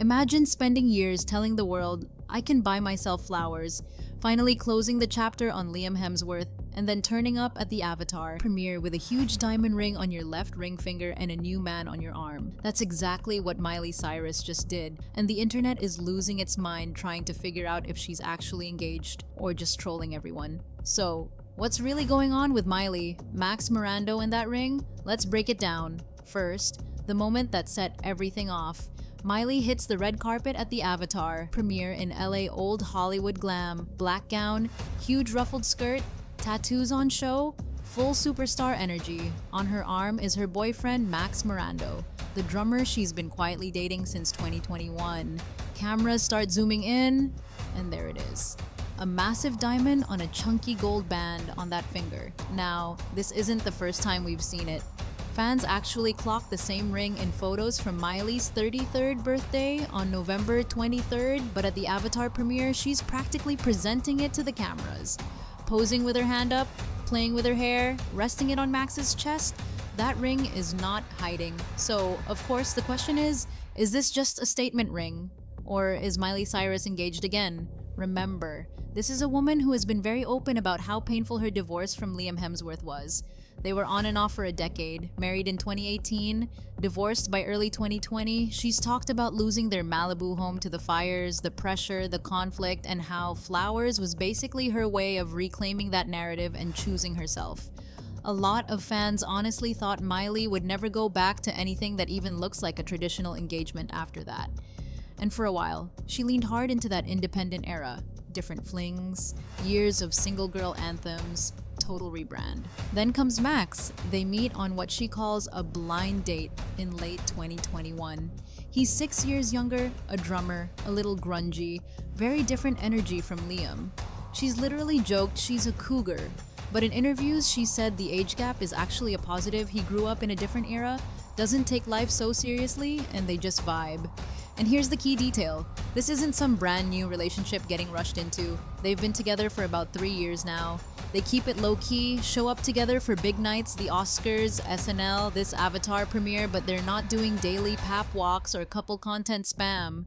Imagine spending years telling the world, I can buy myself flowers, finally closing the chapter on Liam Hemsworth, and then turning up at the Avatar premiere with a huge diamond ring on your left ring finger and a new man on your arm. That's exactly what Miley Cyrus just did, and the internet is losing its mind trying to figure out if she's actually engaged or just trolling everyone. So, what's really going on with Miley, Maxx Morando, and that ring? Let's break it down. First, the moment that set everything off. Miley hits the red carpet at the Avatar premiere in LA old Hollywood glam, black gown, huge ruffled skirt, tattoos on show, full superstar energy. On her arm is her boyfriend Maxx Morando, the drummer she's been quietly dating since 2021. Cameras start zooming in, and there it is. A massive diamond on a chunky gold band on that finger. Now, this isn't the first time we've seen it. Fans actually clocked the same ring in photos from Miley's 33rd birthday on November 23rd, but at the Avatar premiere, she's practically presenting it to the cameras. Posing with her hand up, playing with her hair, resting it on Max's chest, that ring is not hiding. So, of course, the question is this just a statement ring? Or is Miley Cyrus engaged again? Remember, this is a woman who has been very open about how painful her divorce from Liam Hemsworth was. They were on and off for a decade, married in 2018, divorced by early 2020. She's talked about losing their Malibu home to the fires, the pressure, the conflict, and how flowers was basically her way of reclaiming that narrative and choosing herself. A lot of fans honestly thought Miley would never go back to anything that even looks like a traditional engagement after that. And for a while, she leaned hard into that independent era. Different flings, years of single girl anthems, total rebrand. Then comes Maxx. They meet on what she calls a blind date in late 2021. He's 6 years younger, a drummer, a little grungy, very different energy from Liam. She's literally joked she's a cougar, but in interviews she said the age gap is actually a positive. He grew up in a different era, doesn't take life so seriously, and they just vibe. And here's the key detail. This isn't some brand new relationship getting rushed into. They've been together for about 3 years now. They keep it low-key, show up together for big nights, the Oscars, SNL, this Avatar premiere, but they're not doing daily pap walks or couple content spam.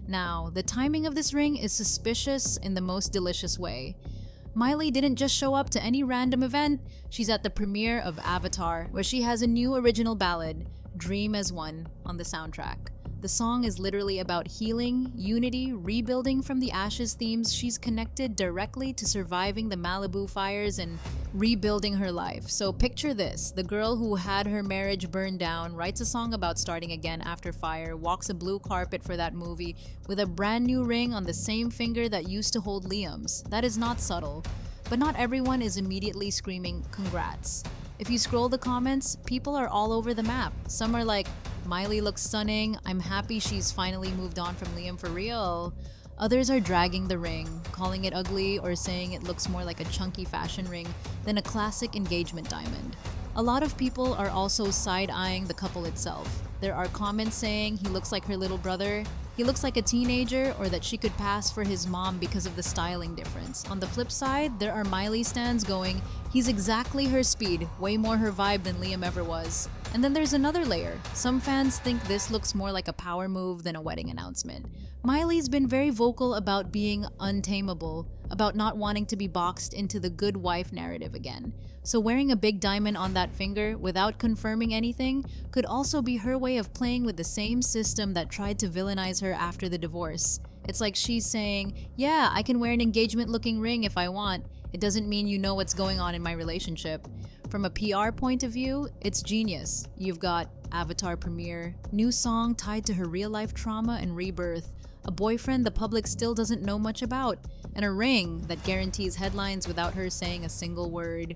Now, the timing of this ring is suspicious in the most delicious way. Miley didn't just show up to any random event. She's at the premiere of Avatar, where she has a new original ballad, Dream as One, on the soundtrack. The song is literally about healing, unity, rebuilding from the ashes themes. She's connected directly to surviving the Malibu fires and rebuilding her life. So picture this, the girl who had her marriage burned down writes a song about starting again after fire, walks a blue carpet for that movie with a brand new ring on the same finger that used to hold Liam's. That is not subtle. But not everyone is immediately screaming, congrats. If you scroll the comments, people are all over the map. Some are like, Miley looks stunning, I'm happy she's finally moved on from Liam for real. Others are dragging the ring, calling it ugly or saying it looks more like a chunky fashion ring than a classic engagement diamond. A lot of people are also side-eyeing the couple itself. There are comments saying he looks like her little brother, he looks like a teenager, or that she could pass for his mom because of the styling difference. On the flip side, there are Miley stans going, he's exactly her speed, way more her vibe than Liam ever was. And then there's another layer. Some fans think this looks more like a power move than a wedding announcement. Miley's been very vocal about being untamable, about not wanting to be boxed into the good wife narrative again. So wearing a big diamond on that finger without confirming anything could also be her way of playing with the same system that tried to villainize her after the divorce. It's like she's saying, yeah, I can wear an engagement-looking ring if I want. It doesn't mean you know what's going on in my relationship. From a PR point of view, it's genius. You've got Avatar premiere, new song tied to her real-life trauma and rebirth, a boyfriend the public still doesn't know much about, and a ring that guarantees headlines without her saying a single word.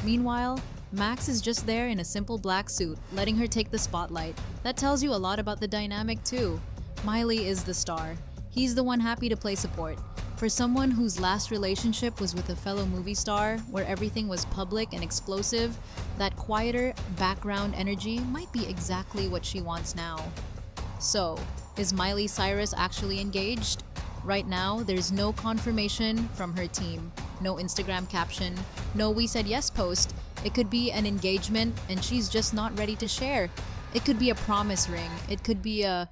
Meanwhile, Maxx is just there in a simple black suit, letting her take the spotlight. That tells you a lot about the dynamic too. Miley is the star. He's the one happy to play support. For someone whose last relationship was with a fellow movie star, where everything was public and explosive, that quieter background energy might be exactly what she wants now. So, is Miley Cyrus actually engaged? Right now, there's no confirmation from her team. No Instagram caption, no "we said yes" post. It could be an engagement and she's just not ready to share. It could be a promise ring. It could be a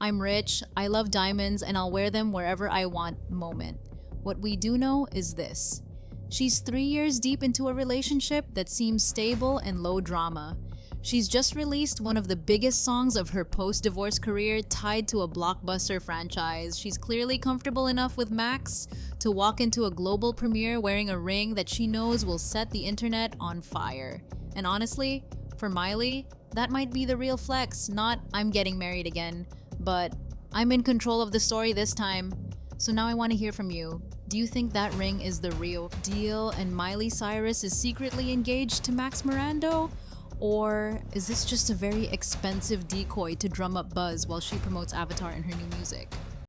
I'm rich, I love diamonds, and I'll wear them wherever I want moment. What we do know is this. She's 3 years deep into a relationship that seems stable and low drama. She's just released one of the biggest songs of her post-divorce career tied to a blockbuster franchise. She's clearly comfortable enough with Maxx to walk into a global premiere wearing a ring that she knows will set the internet on fire. And honestly, for Miley, that might be the real flex, not "I'm getting married again," but "I'm in control of the story this time." So now I want to hear from you. Do you think that ring is the real deal and Miley Cyrus is secretly engaged to Maxx Morando? Or is this just a very expensive decoy to drum up buzz while she promotes Avatar and her new music?